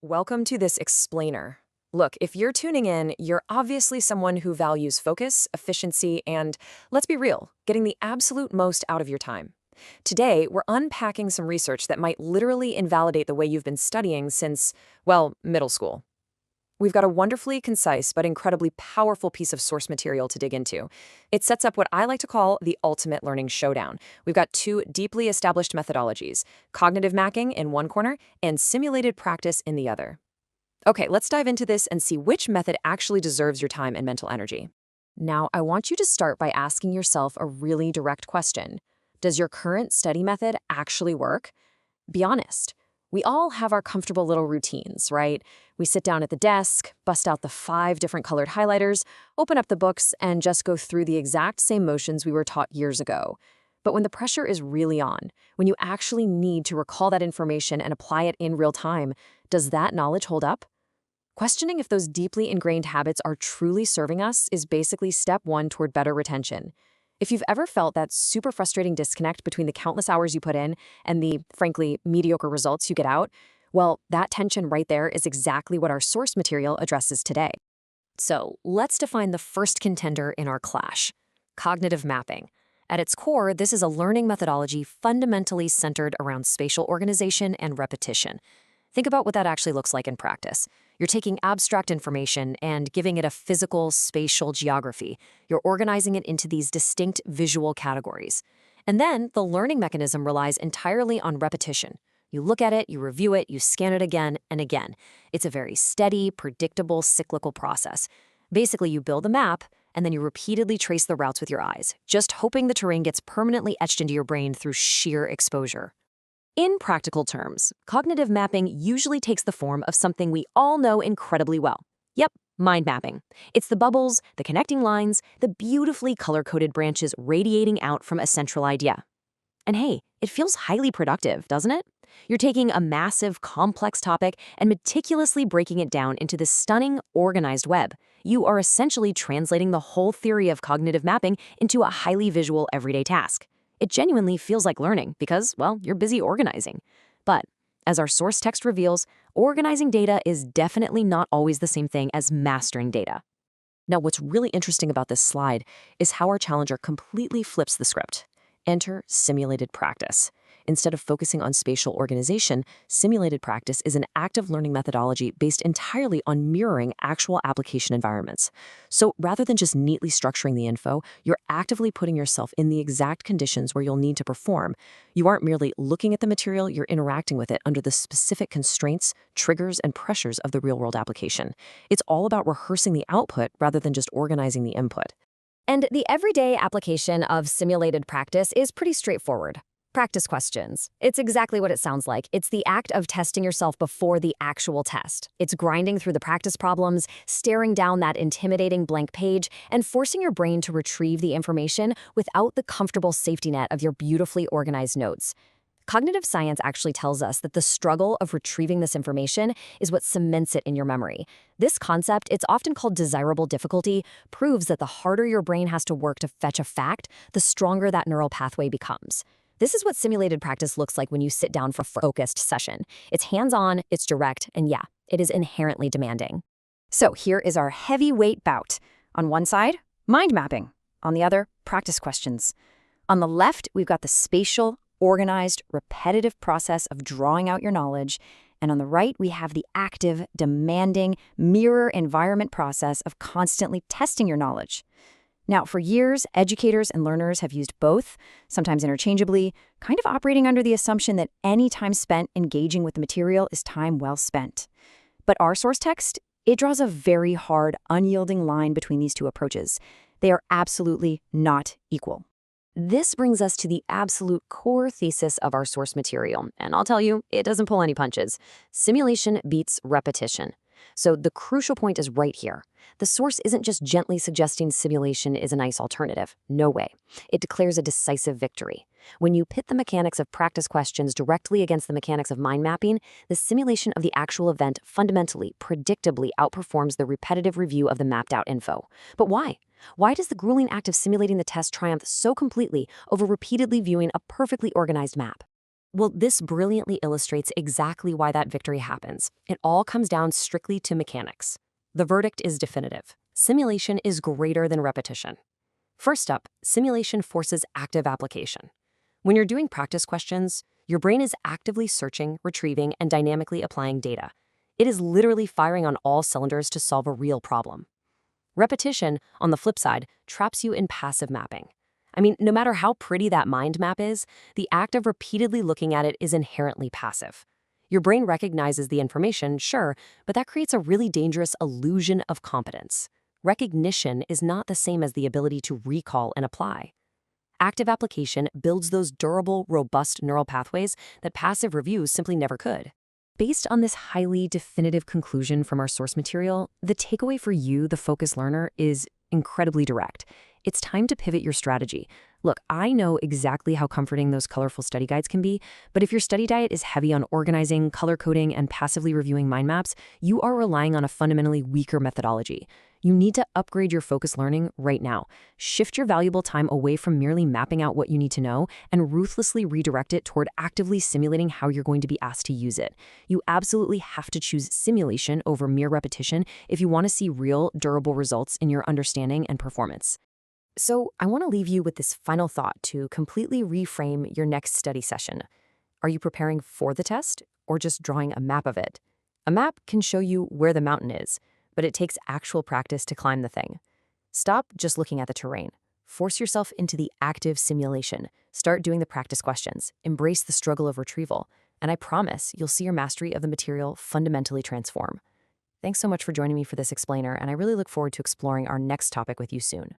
Welcome to this explainer. Look, if you're tuning in, you're obviously someone who values focus, efficiency, and, let's be real, getting the absolute most out of your time. Today, we're unpacking some research that might literally invalidate the way you've been studying since, well, middle school. We've got a wonderfully concise but incredibly powerful piece of source material to dig into. It sets up what I like to call the ultimate learning showdown. We've got two deeply established methodologies, cognitive mapping in one corner and simulated practice in the other. Okay, let's dive into this and see which method actually deserves your time and mental energy. Now, I want you to start by asking yourself a really direct question. Does your current study method actually work? Be honest. We all have our comfortable little routines, right? We sit down at the desk, bust out the 5 different colored highlighters, open up the books, and just go through the exact same motions we were taught years ago. But when the pressure is really on, when you actually need to recall that information and apply it in real time, does that knowledge hold up? Questioning if those deeply ingrained habits are truly serving us is basically step 1 toward better retention. If you've ever felt that super frustrating disconnect between the countless hours you put in and the, frankly, mediocre results you get out, well, that tension right there is exactly what our source material addresses today. So let's define the first contender in our clash: cognitive mapping. At its core, this is a learning methodology fundamentally centered around spatial organization and repetition. Think about what that actually looks like in practice. You're taking abstract information and giving it a physical, spatial geography. You're organizing it into these distinct visual categories. And then the learning mechanism relies entirely on repetition. You look at it, you review it, you scan it again and again. It's a very steady, predictable, cyclical process. Basically, you build a map, and then you repeatedly trace the routes with your eyes, just hoping the terrain gets permanently etched into your brain through sheer exposure. In practical terms, cognitive mapping usually takes the form of something we all know incredibly well. Yep, mind mapping. It's the bubbles, the connecting lines, the beautifully color-coded branches radiating out from a central idea. And hey, it feels highly productive, doesn't it? You're taking a massive, complex topic and meticulously breaking it down into this stunning, organized web. You are essentially translating the whole theory of cognitive mapping into a highly visual, everyday task. It genuinely feels like learning because, well, you're busy organizing. But, as our source text reveals, organizing data is definitely not always the same thing as mastering data. Now, what's really interesting about this slide is how our challenger completely flips the script. Enter simulated practice. Instead of focusing on spatial organization, simulated practice is an active learning methodology based entirely on mirroring actual application environments. So rather than just neatly structuring the info, you're actively putting yourself in the exact conditions where you'll need to perform. You aren't merely looking at the material, you're interacting with it under the specific constraints, triggers, and pressures of the real-world application. It's all about rehearsing the output rather than just organizing the input. And the everyday application of simulated practice is pretty straightforward. Practice questions. It's exactly what it sounds like. It's the act of testing yourself before the actual test. It's grinding through the practice problems, staring down that intimidating blank page, and forcing your brain to retrieve the information without the comfortable safety net of your beautifully organized notes. Cognitive science actually tells us that the struggle of retrieving this information is what cements it in your memory. This concept, it's often called desirable difficulty, proves that the harder your brain has to work to fetch a fact, the stronger that neural pathway becomes. This is what simulated practice looks like when you sit down for a focused session. It's hands-on, it's direct, and yeah, it is inherently demanding. So here is our heavyweight bout. On one side, mind mapping. On the other, practice questions. On the left, we've got the spatial, organized, repetitive process of drawing out your knowledge. And on the right, we have the active, demanding, mirror environment process of constantly testing your knowledge. Now, for years, educators and learners have used both, sometimes interchangeably, kind of operating under the assumption that any time spent engaging with the material is time well spent. But our source text, it draws a very hard, unyielding line between these two approaches. They are absolutely not equal. This brings us to the absolute core thesis of our source material, and I'll tell you, it doesn't pull any punches. Simulation beats repetition. So the crucial point is right here. The source isn't just gently suggesting simulation is a nice alternative. No way. It declares a decisive victory. When you pit the mechanics of practice questions directly against the mechanics of mind mapping, the simulation of the actual event fundamentally, predictably outperforms the repetitive review of the mapped out info. But why? Why does the grueling act of simulating the test triumph so completely over repeatedly viewing a perfectly organized map? Well, this brilliantly illustrates exactly why that victory happens. It all comes down strictly to mechanics. The verdict is definitive. Simulation is greater than repetition. First up, simulation forces active application. When you're doing practice questions, your brain is actively searching, retrieving, and dynamically applying data. It is literally firing on all cylinders to solve a real problem. Repetition, on the flip side, traps you in passive mapping. I mean, no matter how pretty that mind map is, the act of repeatedly looking at it is inherently passive. Your brain recognizes the information, sure, but that creates a really dangerous illusion of competence. Recognition is not the same as the ability to recall and apply. Active application builds those durable, robust neural pathways that passive reviews simply never could. Based on this highly definitive conclusion from our source material, the takeaway for you, the focused learner, is incredibly direct. It's time to pivot your strategy. Look, I know exactly how comforting those colorful study guides can be, but if your study diet is heavy on organizing, color coding, and passively reviewing mind maps, you are relying on a fundamentally weaker methodology. You need to upgrade your focused learning right now. Shift your valuable time away from merely mapping out what you need to know and ruthlessly redirect it toward actively simulating how you're going to be asked to use it. You absolutely have to choose simulation over mere repetition if you want to see real, durable results in your understanding and performance. So I want to leave you with this final thought to completely reframe your next study session. Are you preparing for the test or just drawing a map of it? A map can show you where the mountain is, but it takes actual practice to climb the thing. Stop just looking at the terrain. Force yourself into the active simulation. Start doing the practice questions. Embrace the struggle of retrieval. And I promise you'll see your mastery of the material fundamentally transform. Thanks so much for joining me for this explainer, and I really look forward to exploring our next topic with you soon.